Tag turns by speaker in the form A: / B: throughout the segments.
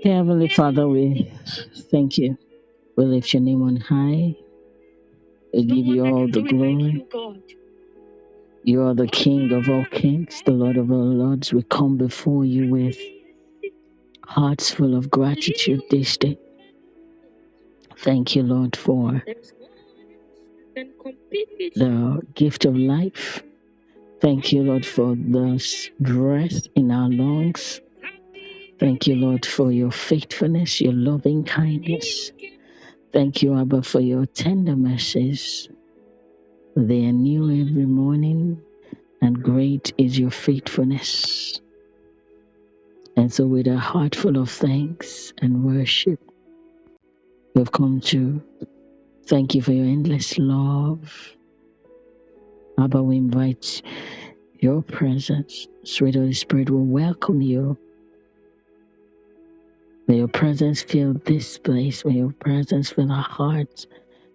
A: Heavenly Father, we thank you. We lift your name on high. We give you all the glory. You are the King of all kings, the Lord of all lords. We come before you with hearts full of gratitude this day. Thank you, Lord, for the gift of life. Thank you, Lord, for the breath in our lungs. Thank you, Lord, for your faithfulness, your loving kindness. Thank you, Abba, for your tender mercies. They are new every morning, and great is your faithfulness. And so, with a heart full of thanks and worship, we've come to thank you for your endless love. Abba, we invite your presence. Sweet Holy Spirit, we welcome you. May your presence fill this place. May your presence fill our hearts.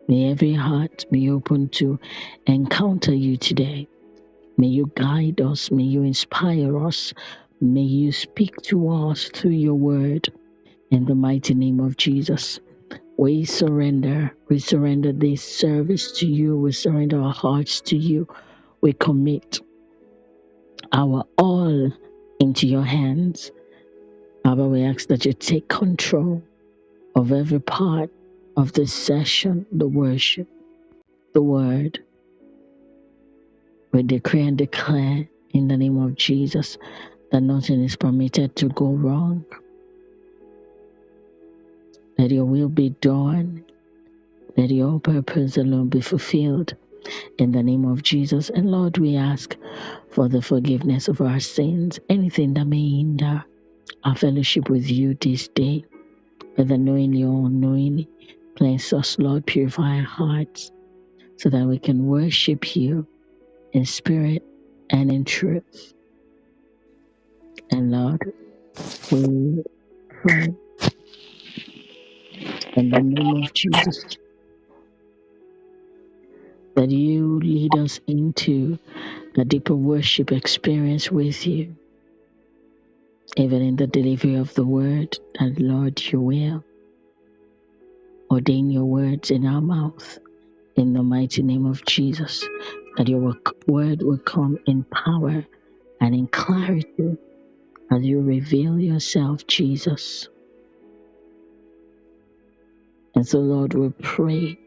A: May every heart be open to encounter you today. May you guide us. May you inspire us. May you speak to us through your word. In the mighty name of Jesus, we surrender. We surrender this service to you. We surrender our hearts to you. We commit our all into your hands. Abba, we ask that you take control of every part of this session, the worship, the word. We decree and declare in the name of Jesus that nothing is permitted to go wrong. Let your will be done. Let your purpose alone be fulfilled in the name of Jesus. And Lord, we ask for the forgiveness of our sins, anything that may hinder our fellowship with you this day, whether knowingly or unknowingly. Cleanse us, Lord, purify our hearts so that we can worship you in spirit and in truth. And Lord, we pray in the name of Jesus that you lead us into a deeper worship experience with you, even in the delivery of the word. And Lord, you will ordain your words in our mouth in the mighty name of Jesus, that your word will come in power and in clarity as you reveal yourself, Jesus. And so, Lord, we pray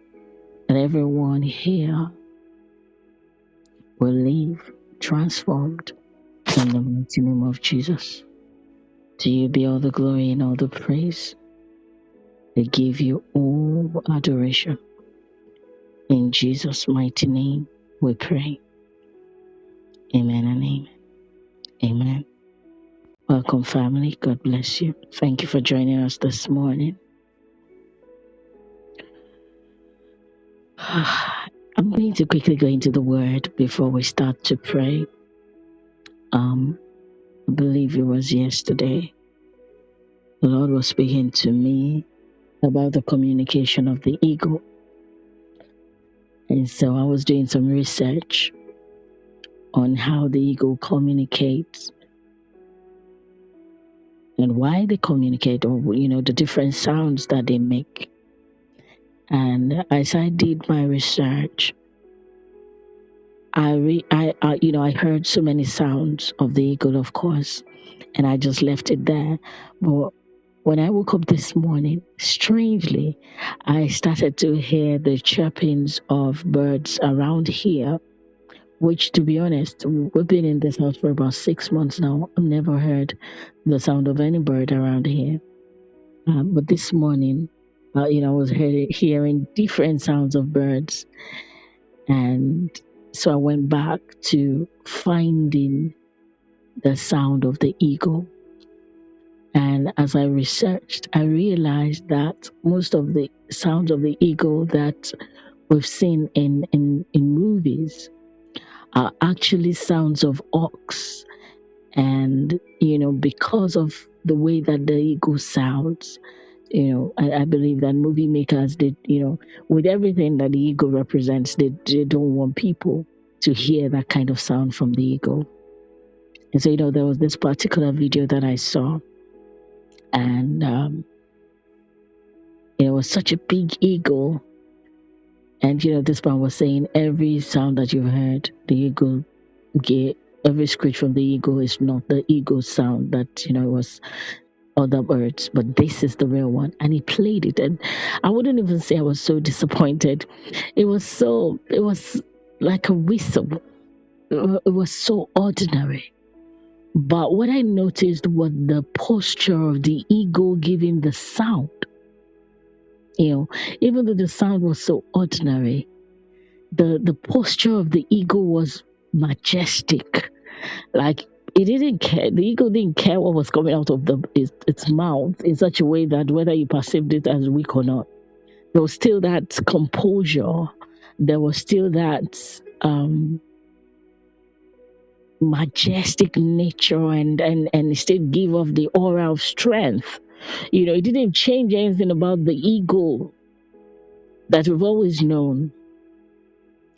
A: that everyone here will leave transformed in the mighty name of Jesus. To you be all the glory and all the praise. We give you all adoration. In Jesus' mighty name, we pray. Amen and amen. Amen. Welcome, family. God bless you. Thank you for joining us this morning. I'm going to quickly go into the word before we start to pray. I believe it was yesterday. The Lord was speaking to me about the communication of the ego. And so I was doing some research on how the ego communicates and why they communicate, or the different sounds that they make. And as I did my research, I heard so many sounds of the eagle, of course, and I just left it there. But when I woke up this morning, strangely, I started to hear the chirpings of birds around here, which, to be honest, we've been in this house for about 6 months now. I've never heard the sound of any bird around here. But this morning, I was hearing different sounds of birds. And so I went back to finding the sound of the eagle. And as I researched, I realized that most of the sounds of the eagle that we've seen in movies are actually sounds of ox. And, because of the way that the eagle sounds, I believe that movie makers did, with everything that the eagle represents, they don't want people to hear that kind of sound from the eagle. And so, there was this particular video that I saw, And it was such a big eagle. And this man was saying every sound that you've heard, the eagle gave. Every screech from the eagle is not the eagle sound that it was other birds, but this is the real one. And he played it, and I wouldn't even say I was so disappointed. It was like a whistle. It was so ordinary. But what I noticed was the posture of the eagle giving the sound. Even though the sound was so ordinary, the posture of the eagle was majestic. Like, it didn't care. The eagle didn't care what was coming out of its mouth in such a way that whether you perceived it as weak or not, there was still that composure. There was still that majestic nature, and it still give off the aura of strength. It didn't change anything about the eagle that we've always known.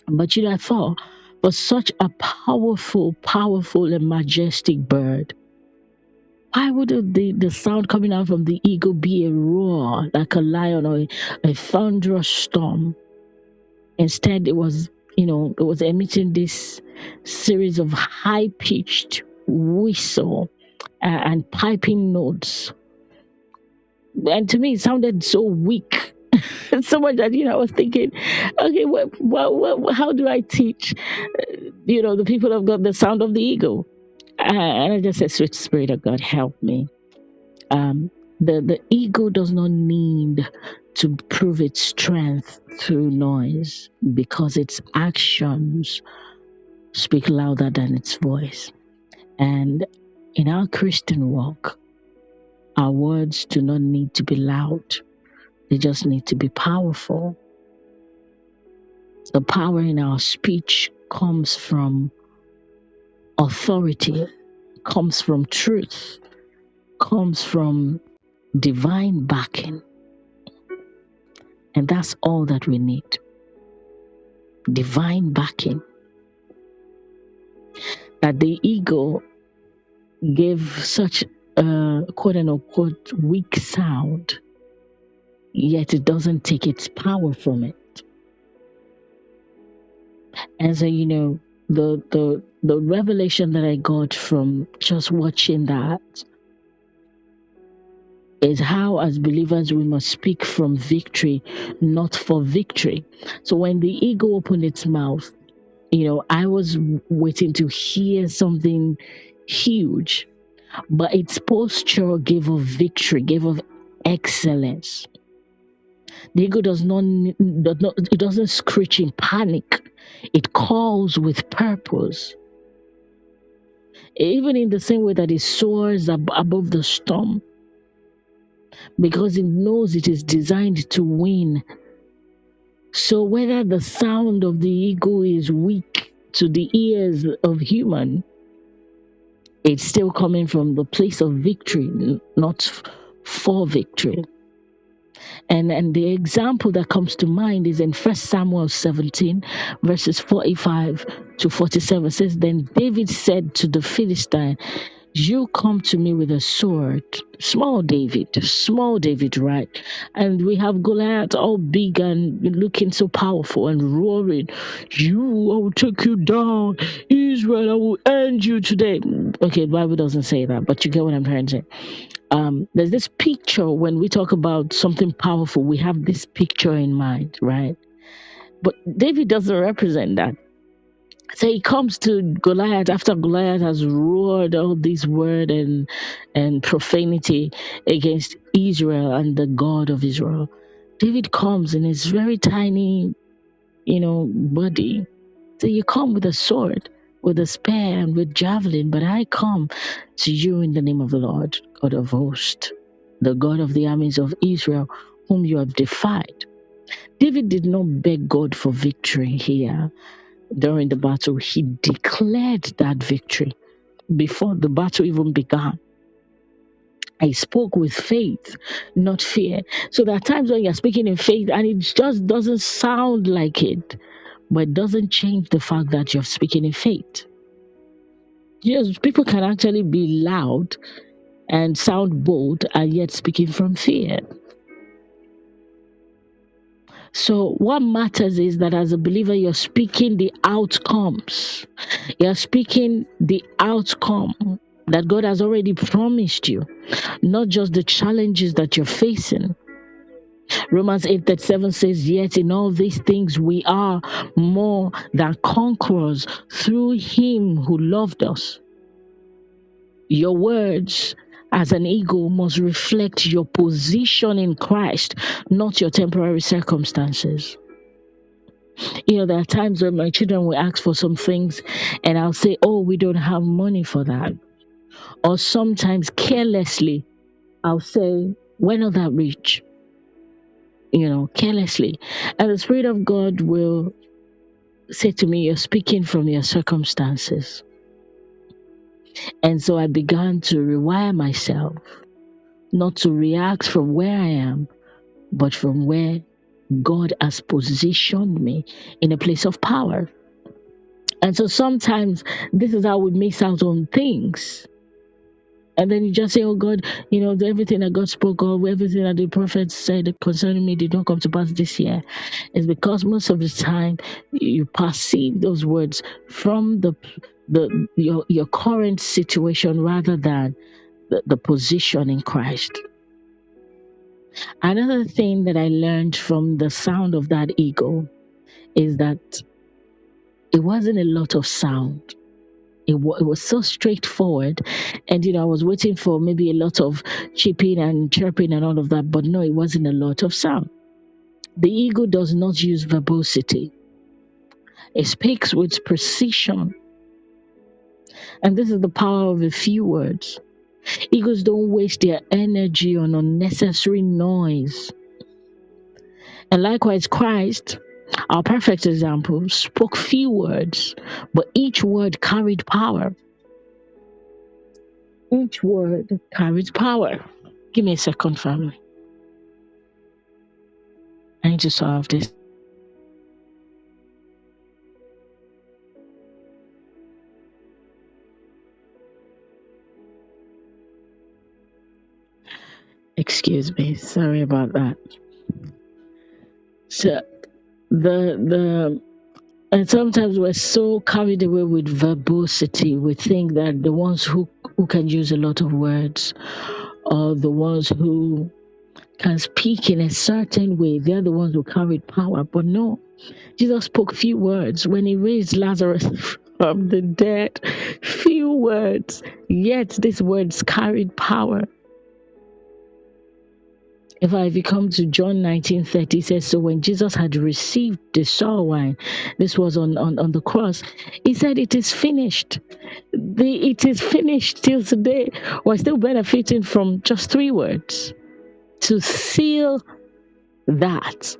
A: But I thought, for such a powerful and majestic bird, why would the sound coming out from the eagle be a roar like a lion or a thunderous storm? Instead, it was emitting this series of high pitched whistle and piping notes. And to me, it sounded so weak. So much that I was thinking, okay, how do I teach the people of God the sound of the eagle? And I just said, sweet spirit of God, help me. The ego does not need to prove its strength through noise, because its actions speak louder than its voice. And in our Christian walk, our words do not need to be loud. They just need to be powerful. The power in our speech comes from authority, comes from truth, comes from divine backing. And that's all that we need. Divine backing. That the ego gave such a quote unquote weak sound, yet it doesn't take its power from it. And so, the revelation that I got from just watching that is how, as believers, we must speak from victory, not for victory. So when the ego opened its mouth, I was waiting to hear something huge, but its posture gave of victory, gave of excellence. The ego it doesn't screech in panic. It calls with purpose. Even in the same way that it soars above the storm, because it knows it is designed to win. So whether the sound of the ego is weak to the ears of human, it's still coming from the place of victory, not for victory. And the example that comes to mind is in 1 Samuel 17, verses 45 to 47. It says, Then David said to the Philistine, You come to me with a sword. Small David, right? And we have Goliath all big and looking so powerful and roaring, I will take you down. Israel, I will end you today. Okay, the Bible doesn't say that, but you get what I'm trying to say. There's this picture when we talk about something powerful, we have this picture in mind, right? But David doesn't represent that. So he comes to Goliath after Goliath has roared all this word and profanity against Israel and the God of Israel. David comes in his very tiny, body. So you come with a sword, with a spear, and with javelin, but I come to you in the name of the Lord, God of hosts, the God of the armies of Israel, whom you have defied. David did not beg God for victory here during the battle. He declared that victory before the battle even began. I spoke with faith, not fear. So there are times when you're speaking in faith and it just doesn't sound like it, but it doesn't change the fact that you're speaking in faith. Yes, people can actually be loud and sound bold and yet speaking from fear. So what matters is that as a believer, you're speaking the outcomes. You're speaking the outcome that God has already promised you, not just the challenges that you're facing. Romans 8:37 says, "Yet in all these things we are more than conquerors through him who loved us." Your words as an eagle must reflect your position in Christ, not your temporary circumstances. There are times when my children will ask for some things and I'll say, "Oh, we don't have money for that." Or sometimes carelessly, I'll say, "We're not that rich," carelessly. And the Spirit of God will say to me, "You're speaking from your circumstances." And so I began to rewire myself, not to react from where I am, but from where God has positioned me in a place of power. And so sometimes this is how we miss out on things. And then you just say, "Oh God, everything that God spoke of, everything that the prophet said concerning me did not come to pass this year." It's because most of the time you perceive those words from your current situation rather than the position in Christ. Another thing that I learned from the sound of that eagle is that it wasn't a lot of sound. It was so straightforward. And, I was waiting for maybe a lot of chipping and chirping and all of that. But no, it wasn't a lot of sound. The eagle does not use verbosity. It speaks with precision. And this is the power of a few words. Eagles don't waste their energy on unnecessary noise. And likewise, Christ, our perfect example, spoke few words, but each word carried power. Each word carries power. Give me a second, family. I need to solve this. Excuse me. Sorry about that. So and sometimes we're so carried away with verbosity. We think that the ones who can use a lot of words, or the ones who can speak in a certain way, they're the ones who carried power. But no, Jesus spoke few words when he raised Lazarus from the dead. Few words, yet these words carried power. If you come to John 19:30, it says, "So when Jesus had received the sour wine," this was on the cross, he said, "It is finished." It is finished till today. We're still benefiting from just 3 words to seal that.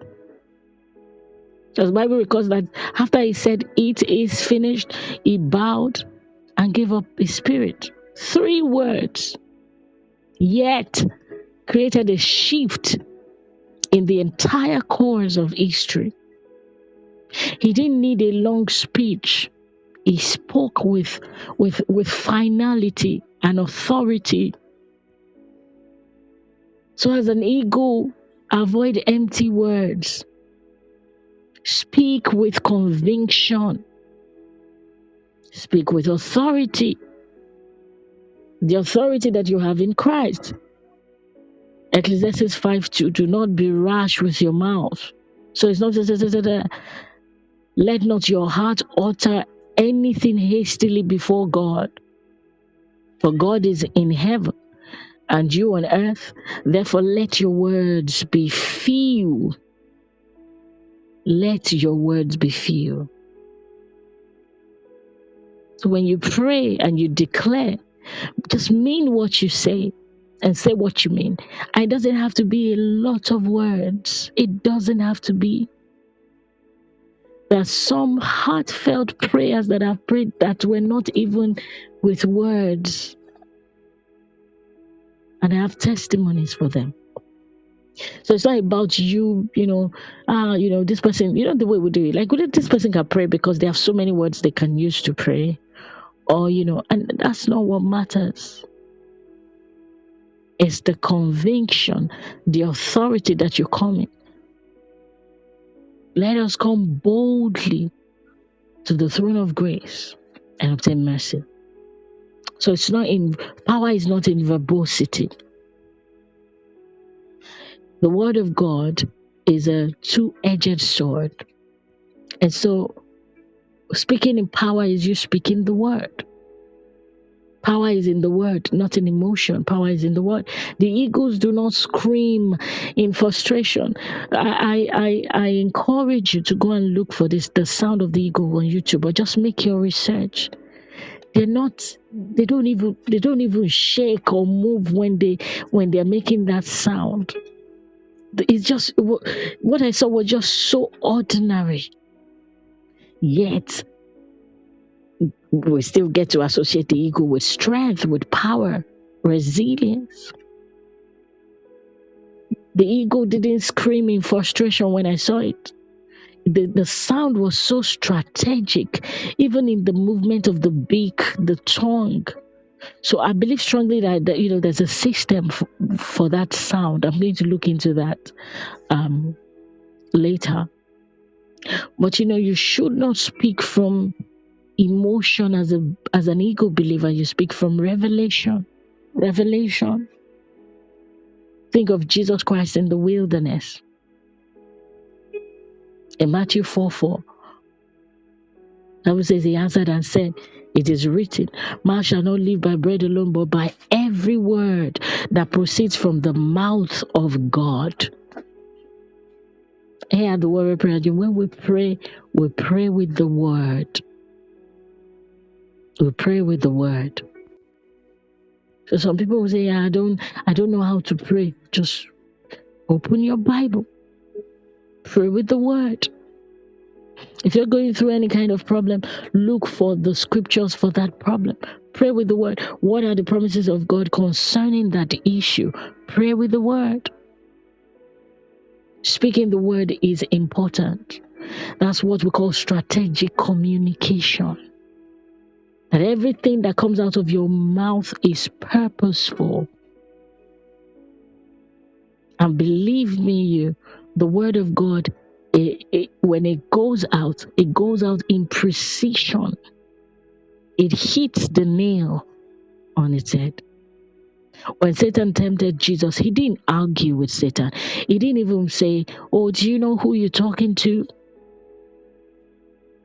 A: So the Bible records that after he said, "It is finished," he bowed and gave up his spirit. 3 words, yet created a shift in the entire course of history. He didn't need a long speech. He spoke with finality and authority. So as an eagle, avoid empty words. Speak with conviction. Speak with authority. The authority that you have in Christ. Ecclesiastes 5:2, "Do not be rash with your mouth." So it's not just, let not your heart utter anything hastily before God. For God is in heaven and you on earth. Therefore, let your words be few. Let your words be few. So when you pray and you declare, just mean what you say and say what you mean. And it doesn't have to be a lot of words. It doesn't have to be. There are some heartfelt prayers that I've prayed that were not even with words. And I have testimonies for them. So it's not about you, this person, the way we do it. Like, this person can pray because they have so many words they can use to pray. Or, and that's not what matters. It's the conviction, the authority that you come in. Let us come boldly to the throne of grace and obtain mercy. So it's not in power is not in verbosity. The word of God is a two-edged sword. And so speaking in power is you speaking the word. Power is in the word, not in emotion. Power is in the word. The eagles do not scream in frustration. I encourage you to go and look for this, the sound of the eagle on YouTube, or just make your research. They don't even shake or move when they're making that sound. It's just what I saw was just so ordinary. Yet we still get to associate the eagle with strength, with power, resilience. The eagle didn't scream in frustration when I saw it. The sound was so strategic, even in the movement of the beak, the tongue. So I believe strongly that there's a system for that sound. I'm going to look into that later. But you should not speak from emotion as an ego believer. You speak from revelation. Revelation. Think of Jesus Christ in the wilderness. In Matthew 4:4, the Bible says he answered and said, "It is written, man shall not live by bread alone, but by every word that proceeds from the mouth of God." Here at the Warrior Prayer Gym, when we pray with the word. We pray with the word. So some people will say, "Yeah, I don't know how to pray." Just open your Bible. Pray with the word. If you're going through any kind of problem, look for the scriptures for that problem. Pray with the word. What are the promises of God concerning that issue? Pray with the word. Speaking the word is important. That's what we call strategic communication. That everything that comes out of your mouth is purposeful. And believe me, the word of God, when it goes out in precision. It hits the nail on its head. When Satan tempted Jesus, he didn't argue with Satan. He didn't even say, "Oh, do you know who you're talking to?"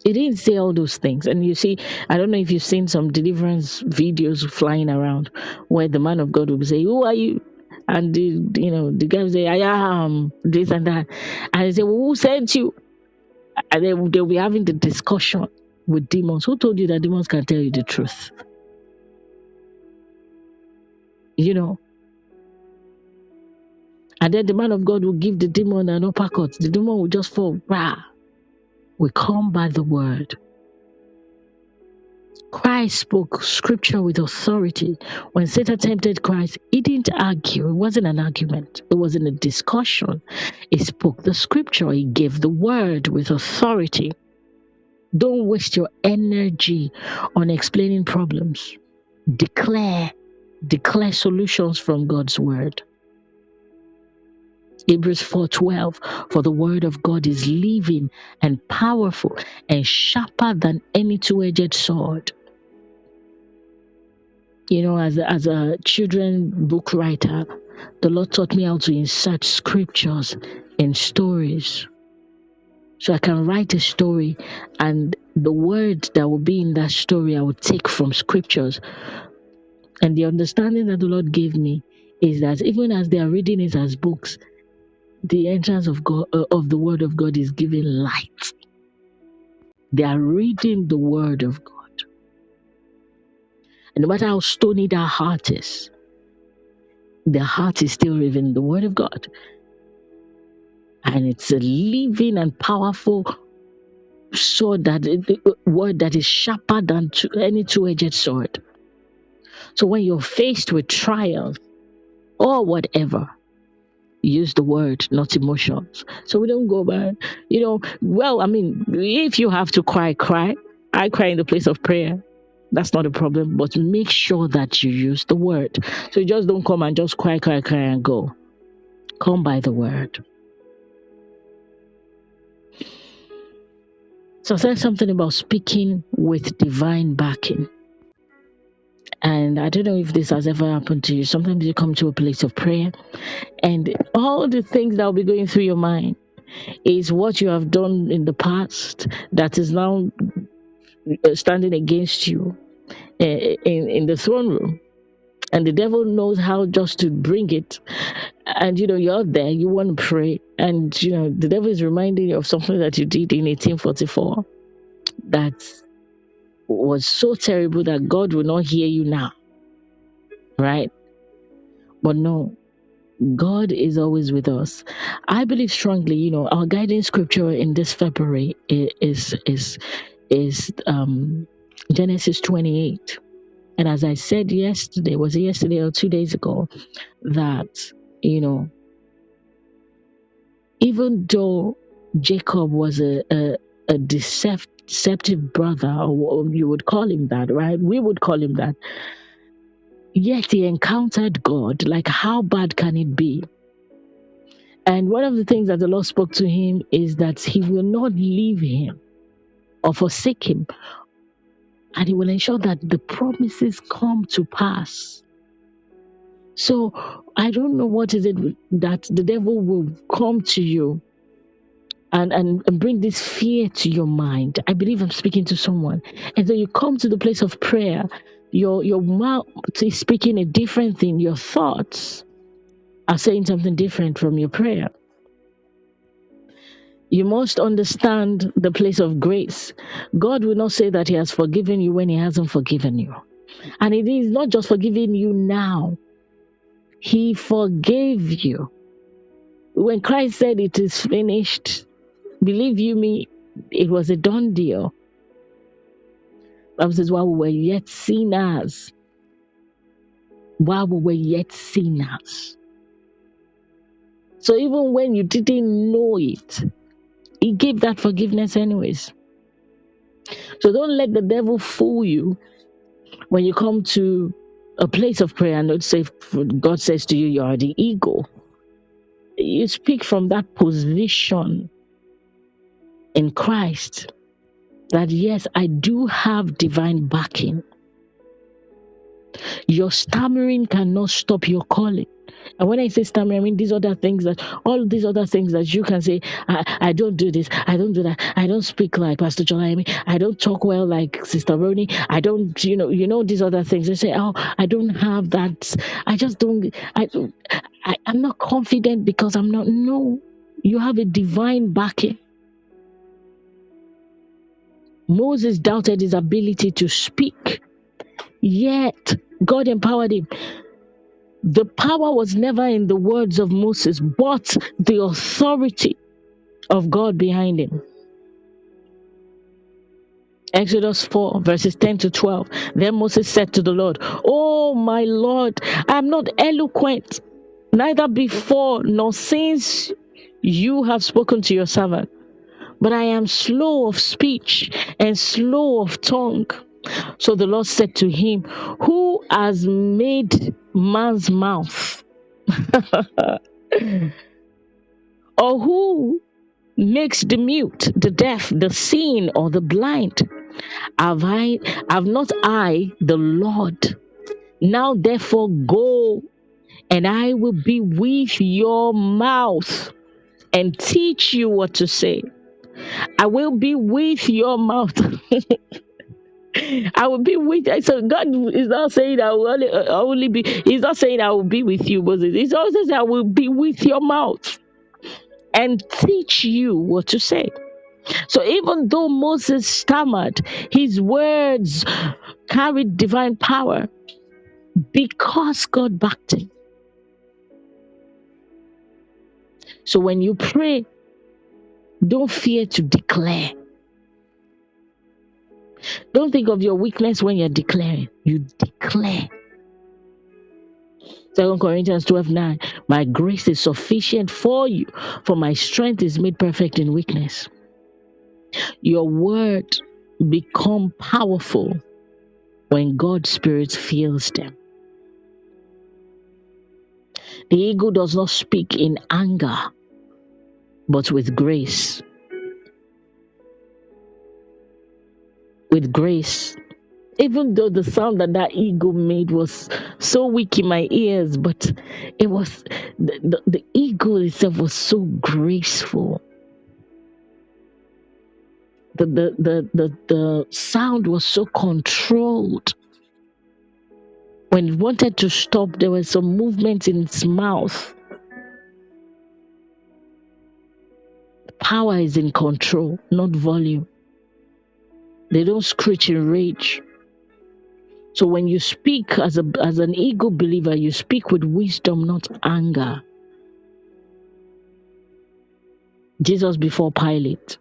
A: He didn't say all those things. And you see, I don't know if you've seen some deliverance videos flying around where the man of God will say, "Who are you?" And the guy will say, "I am this and that." And they say, "Well, who sent you?" And then they'll be having the discussion with demons. Who told you that demons can tell you the truth? You know, And then the man of God will give the demon an uppercut. The demon will just fall. Rah. We come by the word. Christ spoke scripture with authority. When Satan tempted Christ, he didn't argue. It wasn't an argument. It wasn't a discussion. He spoke the scripture. He gave the word with authority. Don't waste your energy on explaining problems. Declare solutions from God's word. Hebrews 4:12, for the word of God is living and powerful and sharper than any two-edged sword. As a children book writer, the Lord taught me how to insert scriptures in stories. So I can write a story, and the word that will be in that story I will take from scriptures. And the understanding that the Lord gave me is that even as they are reading it as books, the entrance of God of the word of God is giving light. They are reading the word of God. And no matter how stony their heart is, their heart is still reading the word of God. And it's a living and powerful sword, the word that is sharper than any two-edged sword. So when you're faced with trials or whatever, use the word, not emotions. So we don't go by, if you have to cry, cry. I cry in the place of prayer. That's not a problem, but make sure that you use the word. So you just don't come and just cry, cry, cry and go. Come by the word. So I said something about speaking with divine backing. And I don't know if this has ever happened to you. Sometimes you come to a place of prayer and all the things that will be going through your mind is what you have done in the past that is now standing against you in the throne room. And the devil knows how just to bring it. And, you're there, you want to pray. And, the devil is reminding you of something that you did in 1844 that was so terrible that God will not hear you now. Right? But no, God is always with us. I believe strongly, our guiding scripture in this February is Genesis 28. And as I said yesterday, was it yesterday or 2 days ago, that, even though Jacob was a deceptive brother, or you would call him that, right? We would call him that. Yet he encountered God. Like, how bad can it be? And one of the things that the Lord spoke to him is that he will not leave him or forsake him. And he will ensure that the promises come to pass. So I don't know what is it that the devil will come to you and bring this fear to your mind. I believe I'm speaking to someone. And so you come to the place of prayer, your mouth is speaking a different thing. Your thoughts are saying something different from your prayer. You must understand the place of grace. God will not say that He has forgiven you when He hasn't forgiven you. And it is not just forgiving you now. He forgave you. When Christ said it is finished, believe you me, it was a done deal. The Bible says, while we were yet sinners, So even when you didn't know it, He gave that forgiveness anyways. So don't let the devil fool you when you come to a place of prayer and not say God says to you, you are the ego. You speak from that position in Christ that yes, I do have divine backing. Your stammering cannot stop your calling. And when I say stammering, I mean all these other things that you can say, I don't do this, I don't do that, I don't speak like Pastor Jolaimi, I don't talk well like Sister Roni, I don't, these other things. They say, oh, I don't have that, I just don't, I'm not confident because I'm not. No, you have a divine backing. Moses doubted his ability to speak, yet God empowered him. The power was never in the words of Moses, but the authority of God behind him. Exodus 4, verses 10 to 12. Then Moses said to the Lord, oh, my Lord, I am not eloquent, neither before nor since you have spoken to your servant, but I am slow of speech and slow of tongue. So the Lord said to him, who has made man's mouth? Or who makes the mute, the deaf, the seeing, or the blind? Have not I, the Lord? Now therefore go, and I will be with your mouth and teach you what to say. I will be with your mouth. I will be with you. So God is not saying I will only be, He's not saying I will be with you, Moses. He's also saying I will be with your mouth and teach you what to say. So even though Moses stammered, his words carried divine power because God backed him. So when you pray, don't fear to declare. Don't think of your weakness when you're declaring. You declare. 2 Corinthians 12:9. My grace is sufficient for you, for my strength is made perfect in weakness. Your word become powerful when God's Spirit fills them. The eagle does not speak in anger, but with grace. With grace. Even though the sound that eagle made was so weak in my ears, but it was the eagle itself was so graceful. The sound was so controlled. When it wanted to stop, there was some movement in its mouth. Power is in control, not volume. They don't screech in rage. So when you speak as an eagle believer, you speak with wisdom, not anger. Jesus before Pilate.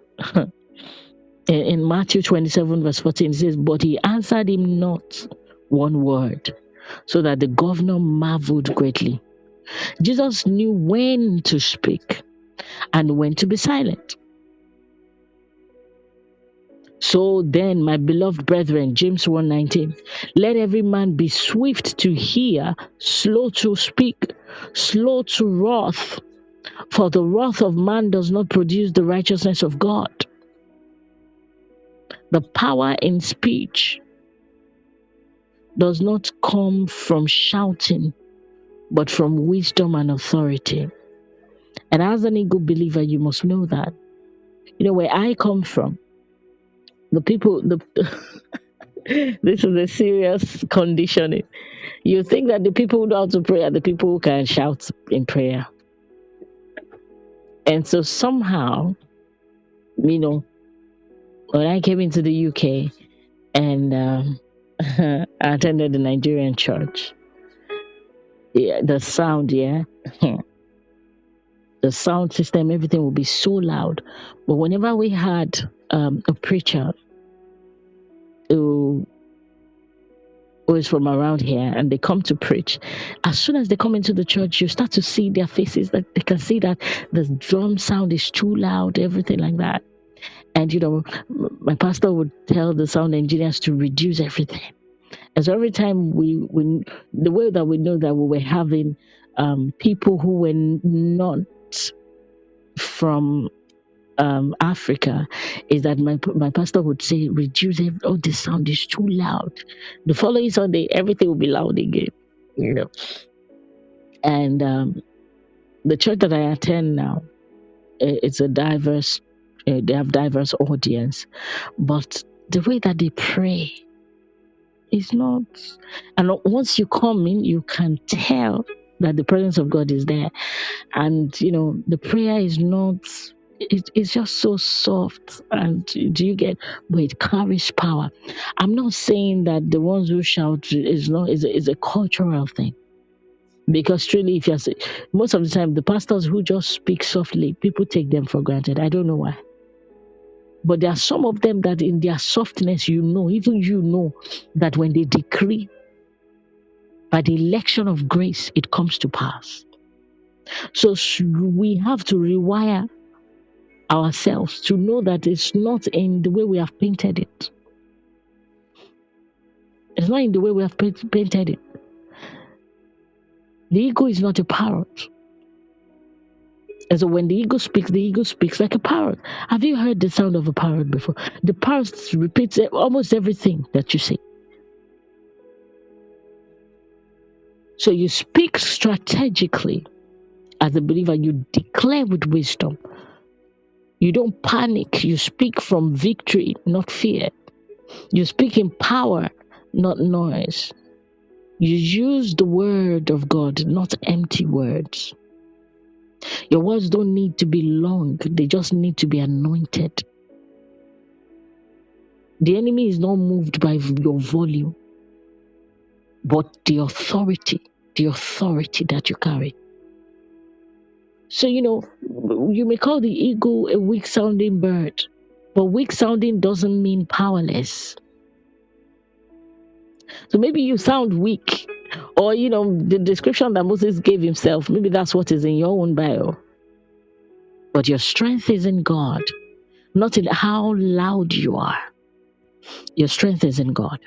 A: In Matthew 27 verse 14, it says, "But he answered him not one word, so that the governor marveled greatly." Jesus knew when to speak and when to be silent. So then, my beloved brethren, James 1:19, let every man be swift to hear, slow to speak, slow to wrath, for the wrath of man does not produce the righteousness of God. The power in speech does not come from shouting, but from wisdom and authority. And as an eagle believer, you must know that. You know, where I come from, the people, this is a serious conditioning. You think that the people who know how to pray are the people who can shout in prayer. And so somehow, you know, when I came into the UK and I attended the Nigerian church, yeah, the sound, yeah, the sound system, everything would be so loud. But whenever we had a preacher who is from around here and they come to preach, as soon as they come into the church, you start to see their faces, that they can see that the drum sound is too loud, everything like that. And you know, my pastor would tell the sound engineers to reduce everything. And so every time we the way that we know that we were having people who were not from Africa is that my pastor would say, reduce oh, the sound is too loud. The following Sunday, everything will be loud again, you know. And the church that I attend now, it's a diverse, they have diverse audience, but the way that they pray is not, and once you come in, you can tell that the presence of God is there. And you know, the prayer is not, it's just so soft, and do you get, but it carries power. I'm not saying that the ones who shout is not, is a cultural thing, because truly, if you're most of the time the pastors who just speak softly, people take them for granted. I don't know why, but there are some of them that in their softness, you know, even you know that when they decree by the election of grace, it comes to pass. So we have to rewire ourselves to know that it's not in the way we have painted it. It's not in the way we have painted it. The ego is not a parrot. And so when the ego speaks like a parrot. Have you heard the sound of a parrot before? The parrot repeats almost everything that you say. So you speak strategically as a believer. You declare with wisdom. You don't panic. You speak from victory, not fear. You speak in power, not noise. You use the word of God, not empty words. Your words don't need to be long, they just need to be anointed. The enemy is not moved by your volume, but the authority that you carry. So, you know, you may call the eagle a weak sounding bird, but weak sounding doesn't mean powerless. So maybe you sound weak, or, you know, the description that Moses gave himself, maybe that's what is in your own bio. But your strength is in God, not in how loud you are. Your strength is in God.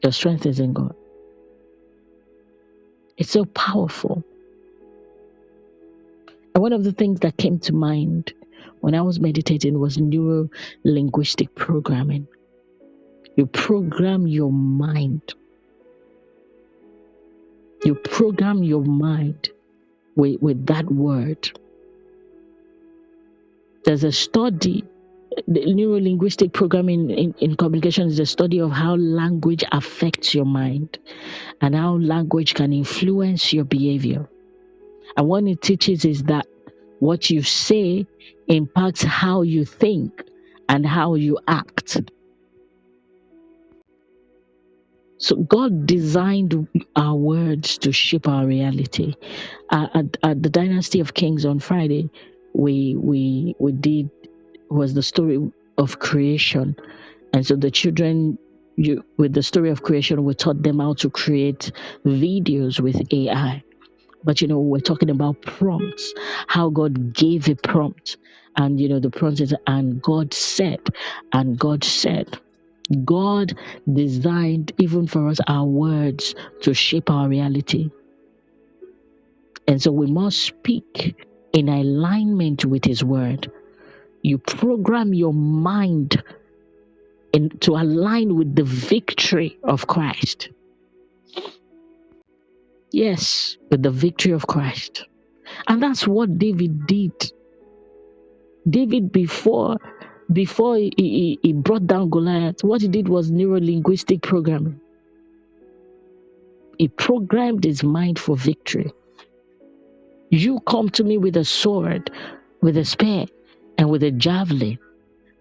A: Your strength is in God. It's so powerful. And one of the things that came to mind when I was meditating was neuro linguistic programming. You program your mind. You program your mind with that word. There's a study, the neuro linguistic programming in communication is a study of how language affects your mind and how language can influence your behavior. And what it teaches is that what you say impacts how you think and how you act. So God designed our words to shape our reality. At the Dynasty of Kings on Friday, we did was the story of creation, and so the children, with the story of creation, we taught them how to create videos with AI. But we're talking about prompts, how God gave a prompt, and the prompt is, and God said, and God said. God designed, even for us, our words to shape our reality. And so we must speak in alignment with His word. You program your mind to align with the victory of Christ. Yes, with the victory of Christ. And that's what David did. David, before he brought down Goliath, what he did was neuro-linguistic programming. He programmed his mind for victory. You come to me with a sword, with a spear, and with a javelin,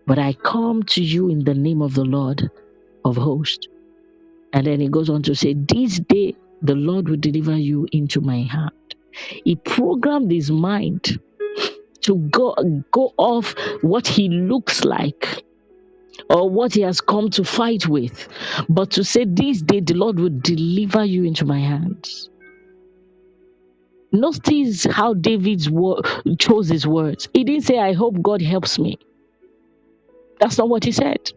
A: but I come to you in the name of the Lord of hosts. And then he goes on to say, this day the Lord will deliver you into my hand. He programmed his mind to go off what he looks like or what he has come to fight with, but to say, this day the Lord will deliver you into my hands. Notice how David chose his words. He didn't say, I hope God helps me. That's not what he said.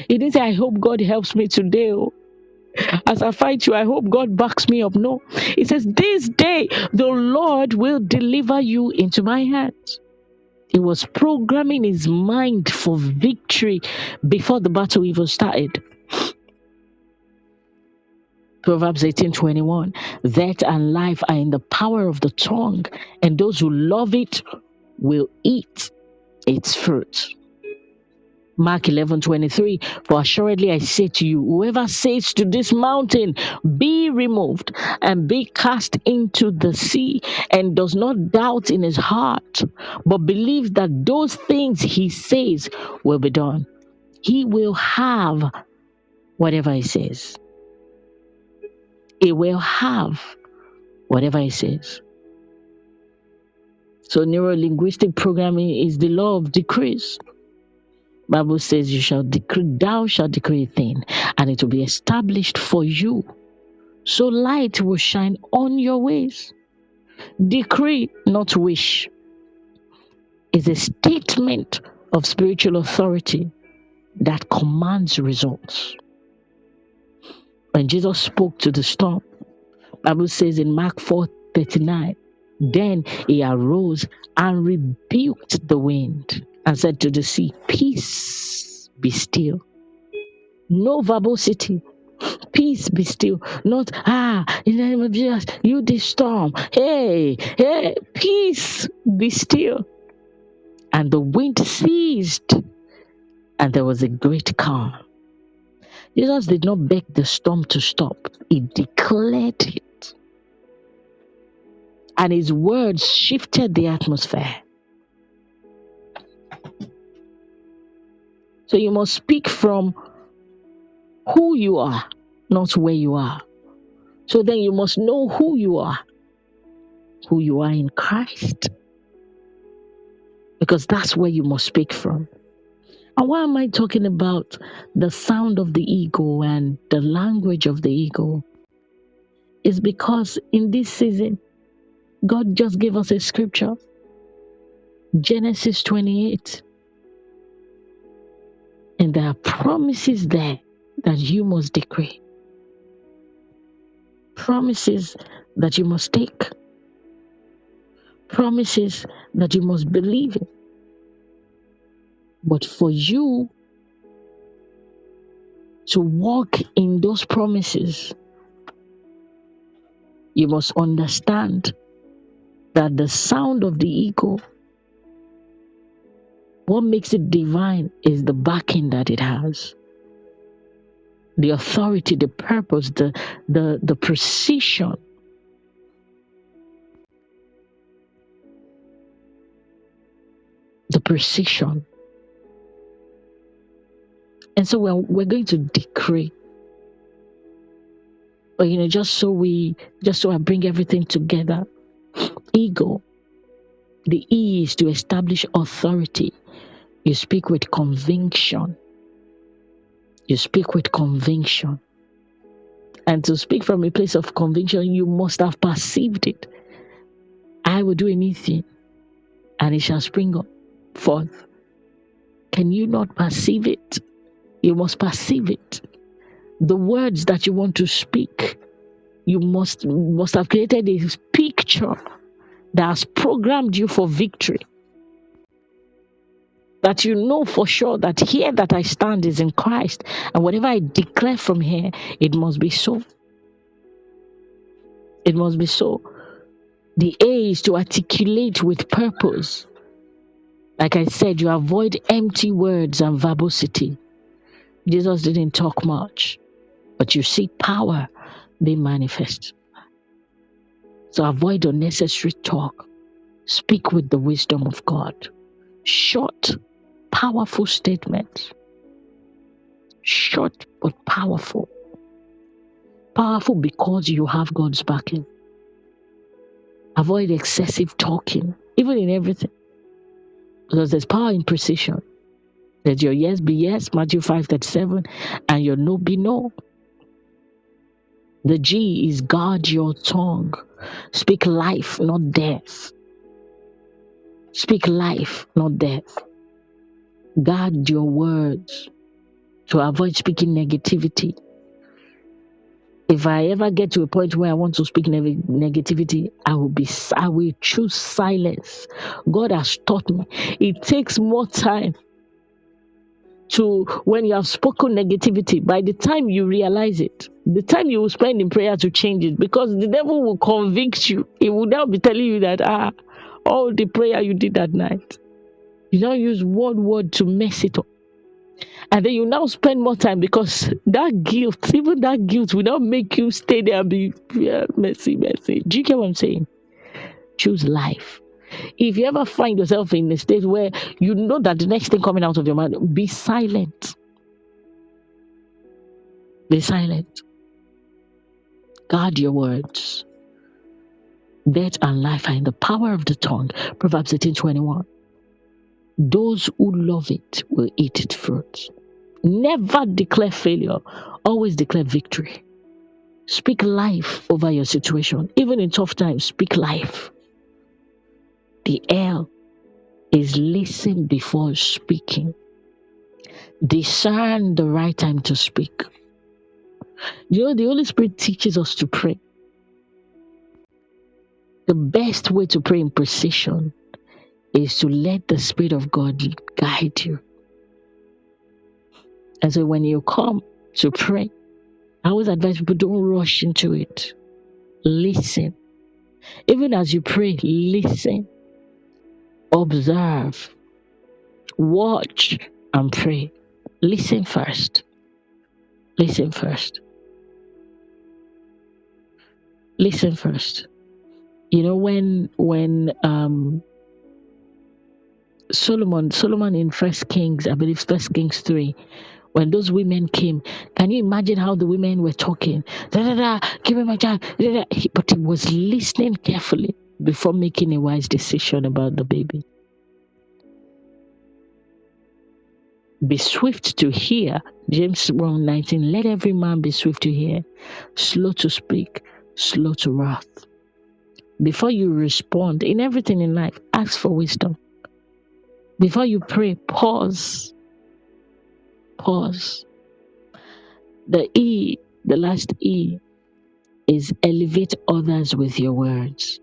A: He didn't say, I hope God helps me today. As I fight you, I hope God backs me up. No. He says, this day the Lord will deliver you into my hands. He was programming his mind for victory before the battle even started. Proverbs 18:21. Death and life are in the power of the tongue, and those who love it will eat its fruit. Mark 11:23. For assuredly I say to you, whoever says to this mountain, be removed and be cast into the sea, and does not doubt in his heart, but believes that those things he says will be done, he will have whatever he says. He will have whatever he says. So neuro-linguistic programming is the law of decrees. Bible says you shall decree, thou shalt decree a thing, and it will be established for you. So light will shine on your ways. Decree, not wish, is a statement of spiritual authority that commands results. When Jesus spoke to the storm, Bible says in Mark 4:39, then he arose and rebuked the wind and said to the sea, peace, be still. No verbosity. Peace, be still. Not, in the name of Jesus, you this storm. Hey, peace, be still. And the wind ceased, and there was a great calm. Jesus did not beg the storm to stop. He declared it. And his words shifted the atmosphere. So you must speak from who you are, not where you are. So then you must know who you are in Christ, because that's where you must speak from. And why am I talking about the sound of the ego and the language of the ego? It's because in this season, God just gave us a scripture, Genesis 28. And there are promises there that you must decree. promises that you must take, promises that you must believe in. But for you to walk in those promises, you must understand that the sound of the eagle, what makes it divine is the backing that it has, the authority, the purpose, the precision. The precision. And so we're going to decree. But just so I bring everything together. Ego, the E is to establish authority. You speak with conviction. You speak with conviction. And to speak from a place of conviction, you must have perceived it. I will do anything, and it shall spring up forth. Can you not perceive it? You must perceive it. The words that you want to speak, you must have created a picture that has programmed you for victory. That you know for sure that here that I stand is in Christ, and whatever I declare from here, it must be so. It must be so. The A is to articulate with purpose. Like I said, you avoid empty words and verbosity. Jesus didn't talk much, but you see power being manifest. So avoid unnecessary talk. Speak with the wisdom of God. Short, powerful statements. Short but powerful. Powerful because you have God's backing. Avoid excessive talking, even in everything. Because there's power in precision. Let your yes be yes, Matthew 5:37, and your no be no. The G is guard your tongue. Speak life, not death. Speak life, not death. Guard your words to avoid speaking negativity. If I ever get to a point where I want to speak negativity, I will choose silence. God has taught me. It takes more time to when you have spoken negativity. By the time you realize it, the time you will spend in prayer to change it, because the devil will convict you. He will now be telling you that all the prayer you did that night, you now use one word to mess it up. And then you now spend more time because that guilt, even that guilt will now make you stay there and be messy. Do you get what I'm saying? Choose life. If you ever find yourself in a state where you know that the next thing coming out of your mouth, be silent. Be silent. Guard your words. Death and life are in the power of the tongue. Proverbs 18:21. Those who love it will eat its fruit. Never declare failure. Always declare victory. Speak life over your situation. Even in tough times, speak life. The L is listen before speaking. Discern the right time to speak. The Holy Spirit teaches us to pray. The best way to pray in precision is to let the Spirit of God guide you. And so when you come to pray, I always advise people, don't rush into it. Listen. Even as you pray, listen. Observe. Watch and pray. Listen first. Listen first. Listen first. You know, when Solomon in First Kings, I believe First Kings 3, when those women came, can you imagine how the women were talking? Da, da, da, give me my child. Da, da. But he was listening carefully before making a wise decision about the baby. Be swift to hear. James 1:19. Let every man be swift to hear, slow to speak, slow to wrath. Before you respond in everything in life, ask for wisdom. Before you pray, pause. Pause. The last E is elevate others with your words.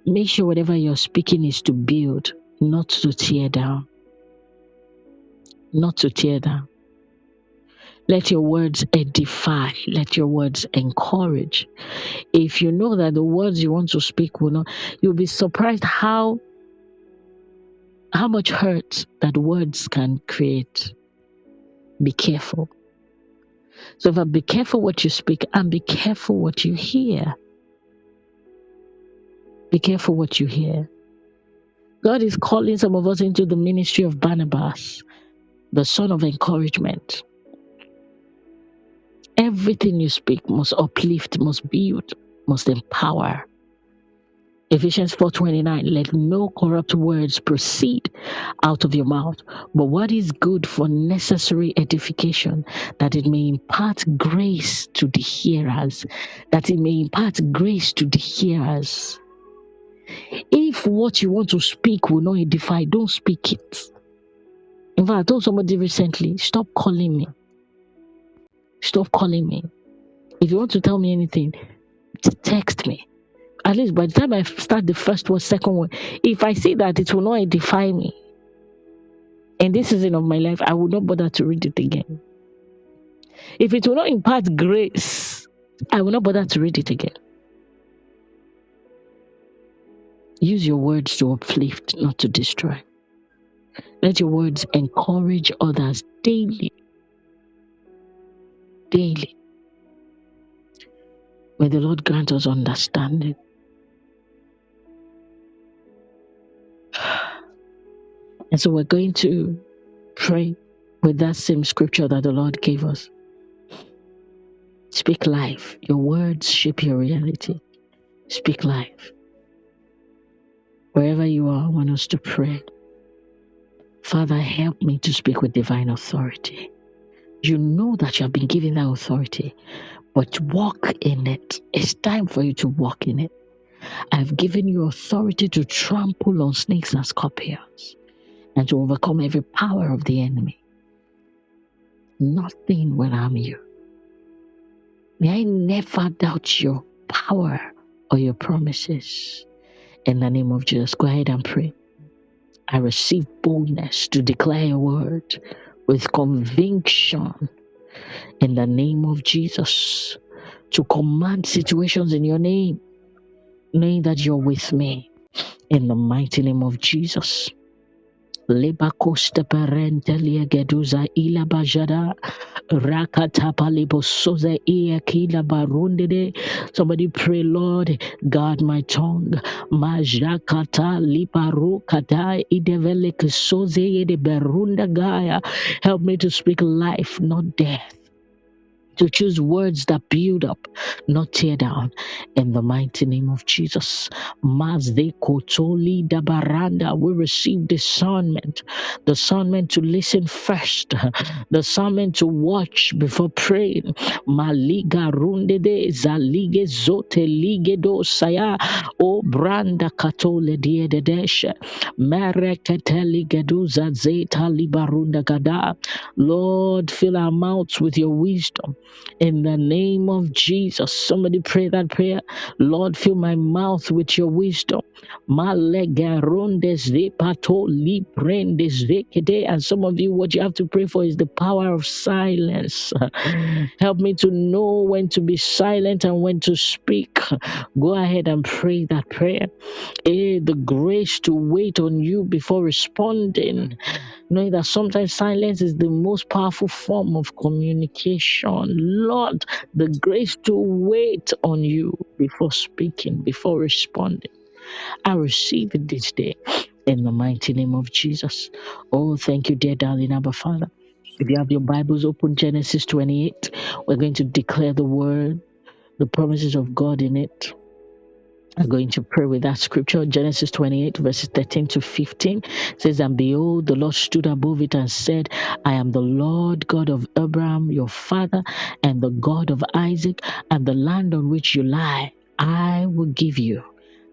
A: Make sure whatever you're speaking is to build, not to tear down. Not to tear down. Let your words edify. Let your words encourage. If you know that the words you want to speak will not, you'll be surprised how much hurt that words can create. Be careful. So if I be careful what you speak and be careful what you hear. Be careful what you hear. God is calling some of us into the ministry of Barnabas, the son of encouragement. Everything you speak must uplift, must build, must empower. Ephesians 4:29, let no corrupt words proceed out of your mouth, but what is good for necessary edification, that it may impart grace to the hearers. That it may impart grace to the hearers. If what you want to speak will not edify, don't speak it. In fact, I told somebody recently, stop calling me. Stop calling me. If you want to tell me anything, text me. At least by the time I start the first one, second one, if I see that it will not edify me in this season of my life, I will not bother to read it again. If it will not impart grace, I will not bother to read it again. Use your words to uplift, not to destroy. Let your words encourage others daily. Daily. May the Lord grant us understanding. And so we're going to pray with that same scripture that the Lord gave us. Speak life. Your words shape your reality. Speak life. Wherever you are, I want us to pray. Father, help me to speak with divine authority. You know that you have been given that authority, but walk in it. It's time for you to walk in it. I've given you authority to trample on snakes and scorpions and to overcome every power of the enemy. Nothing will harm you. May I never doubt your power or your promises. In the name of Jesus, go ahead and pray. I receive boldness to declare your word with conviction in the name of Jesus, to command situations in your name, knowing that you're with me in the mighty name of Jesus. Lebakoste parentelia geduza ila bajada rakatapa libosoze ia kila barundede. Somebody pray, Lord, guard my tongue. Majakata liparu kata idevele kisoze de berunda gaya. Help me to speak life, not death. To choose words that build up, not tear down. In the mighty name of Jesus. Mazde kotoli dabaranda. We receive discernment to listen first, discernment to watch before praying. Maliga runde de zalige zote lige do saya. O branda katole diededeshe. Mereketeli geduza zeta libarunda gada. Lord, fill our mouths with your wisdom. In the name of Jesus. Somebody pray that prayer. Lord, fill my mouth with your wisdom. Malegarondes de pato librendes de kede. And some of you, what you have to pray for is the power of silence. Help me to know when to be silent and when to speak. Go ahead and pray that prayer. The grace to wait on you before responding, knowing that sometimes silence is the most powerful form of communication. Lord, the grace to wait on you before speaking, before responding. I receive it this day in the mighty name of Jesus. Oh, thank you, dear darling Abba Father. If you have your Bibles open, Genesis 28, we're going to declare the word, the promises of God in it. I'm going to pray with that scripture. Genesis 28, verses 13 to 15 says, and behold, the Lord stood above it and said, I am the Lord God of Abraham, your father, and the God of Isaac, and the land on which you lie, I will give you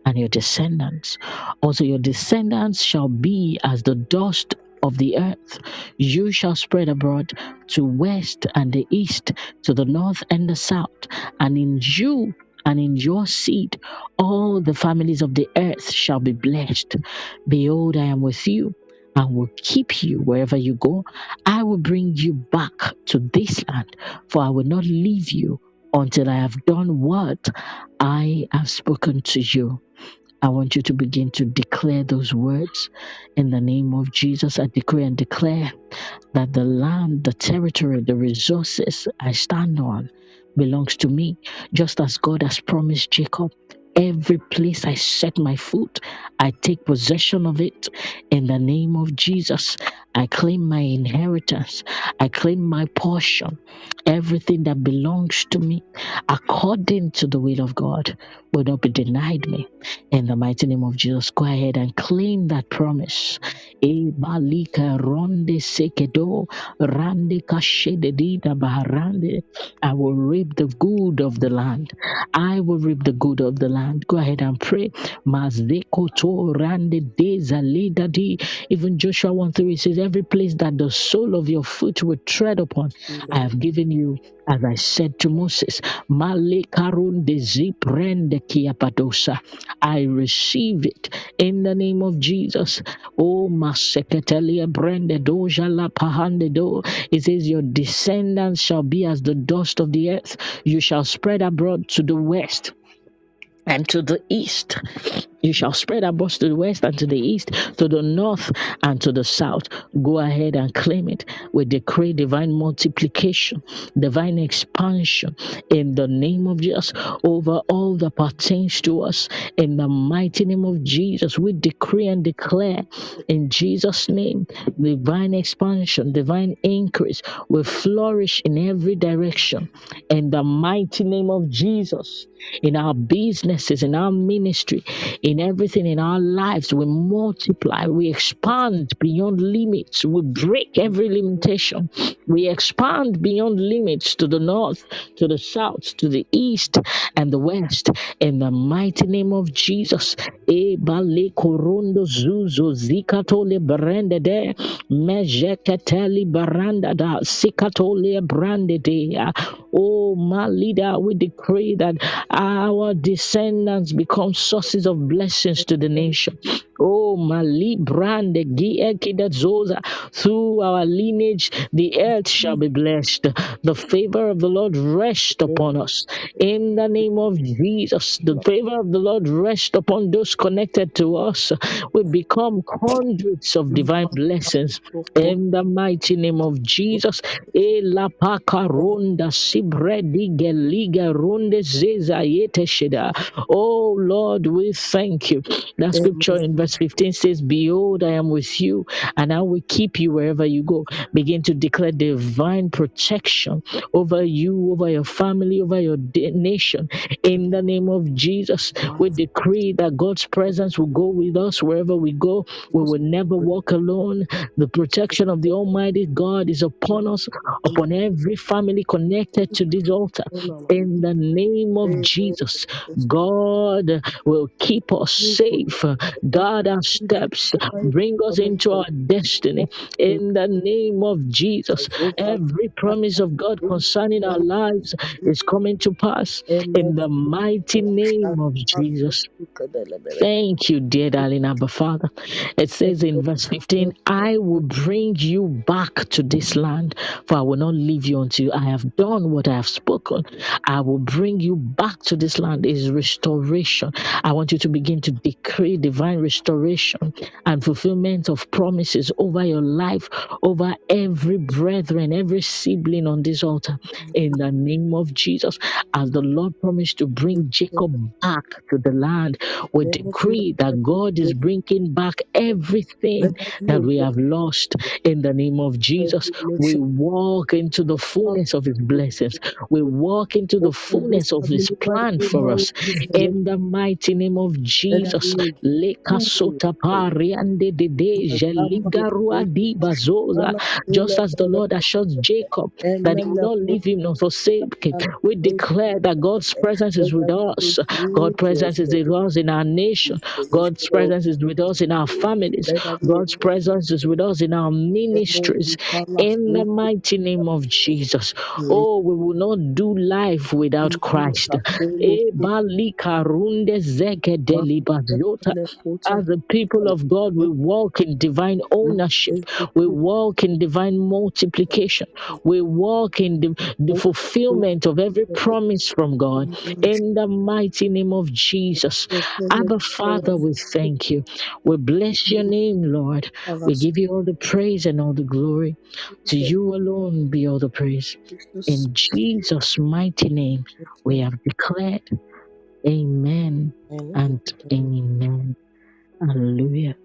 A: and your descendants. Also, your descendants shall be as the dust of the earth. You shall spread abroad to west and the east, to the north and the south, and in you and in your seed all the families of the earth shall be blessed. Behold, I am with you and will keep you wherever you go. I will bring you back to this land, for I will not leave you until I have done what I have spoken to you. I want you to begin to declare those words in the name of Jesus. I decree and declare that the land, the territory, the resources I stand on belongs to me, just as God has promised Jacob. Every place I set my foot, I take possession of it in the name of Jesus. I claim my inheritance. I claim my portion. Everything that belongs to me, according to the will of God, will not be denied me. In the mighty name of Jesus, go ahead and claim that promise. Ebalika ronde sekedo rande kashede dida baharande. I will reap the good of the land. I will reap the good of the land. Go ahead and pray. Mazeko to rande deza lida di. Even Joshua 1:3 says, every place that the sole of your foot will tread upon, I have given you, as I said to Moses. Male karunde ziprende kiapadosa. I receive it in the name of Jesus. Oh, Maseketelia Brende Doja La Pahande Do. It says, your descendants shall be as the dust of the earth. You shall spread abroad to the west and to the east. You shall spread abroad to the west and to the east, to the north and to the south. Go ahead and claim it. We decree divine multiplication, divine expansion in the name of Jesus over all that pertains to us. In the mighty name of Jesus, we decree and declare in Jesus' name divine expansion, divine increase will flourish in every direction. In the mighty name of Jesus, in our businesses, in our ministry, in everything in our lives, we multiply, we expand beyond limits, we break every limitation, we expand beyond limits to the north, to the south, to the east, and the west. In the mighty name of Jesus. Ebale korondo zuzo zikatole brande de mejeketeli baranda da sikatole brande de. Oh, my leader, we decree that our descendants become sources of blessings to the nation. Oh, Mali Brande Zoza. Through our lineage, the earth shall be blessed. The favor of the Lord rest upon us. In the name of Jesus, the favor of the Lord rest upon those connected to us. We become conduits of divine blessings. In the mighty name of Jesus, la paka ronda sibredi geliga ronde zeza yete shida. Oh Lord, we thank you. That scripture in verse 15 says, behold, I am with you and I will keep you wherever you go. Begin to declare divine protection over you, over your family, over your nation. In the name of Jesus, we decree that God's presence will go with us wherever we go. We will never walk alone. The protection of the Almighty God is upon us, upon every family connected to this altar. In the name of Jesus, God will keep us safe, guard our steps, bring us into our destiny. In the name of Jesus, every promise of God concerning our lives is coming to pass. In the mighty name of Jesus. Thank you, dear darling Abba Father. It says in verse 15, I will bring you back to this land, for I will not leave you until I have done what I have spoken. I will bring you back to this land. Is restoration. I want you to begin to decree divine restoration and fulfillment of promises over your life, over every brethren, every sibling on this altar. In the name of Jesus, as the Lord promised to bring Jacob back to the land, we decree that God is bringing back everything that we have lost. In the name of Jesus, we walk into the fullness of His blessings. We walk into the fullness of His plan for us. In the mighty name of Jesus, sota pariande de jeligarua di bazoza. Just as the Lord assured Jacob that He will not leave him nor forsake him, we declare that God's presence is with us. God's presence is with us in our nation. God's presence is with us in our families.
B: Let that be a
A: God's presence is with us in our ministries. In the
B: Spirit.
A: mighty name of Jesus. Oh, we will not do life without Christ. Balikarunde zegedeli baziota. As the people of God, we walk in divine ownership. We walk in divine multiplication. We walk in the fulfillment of every promise from God. In the mighty name of Jesus. Abba, Father, we thank you. We bless your name, Lord. We give you all the praise and all the glory. To you alone be all the praise.
B: Jesus.
A: In Jesus' mighty name, we have declared, Amen
B: Amen.
A: and Amen. Hallelujah.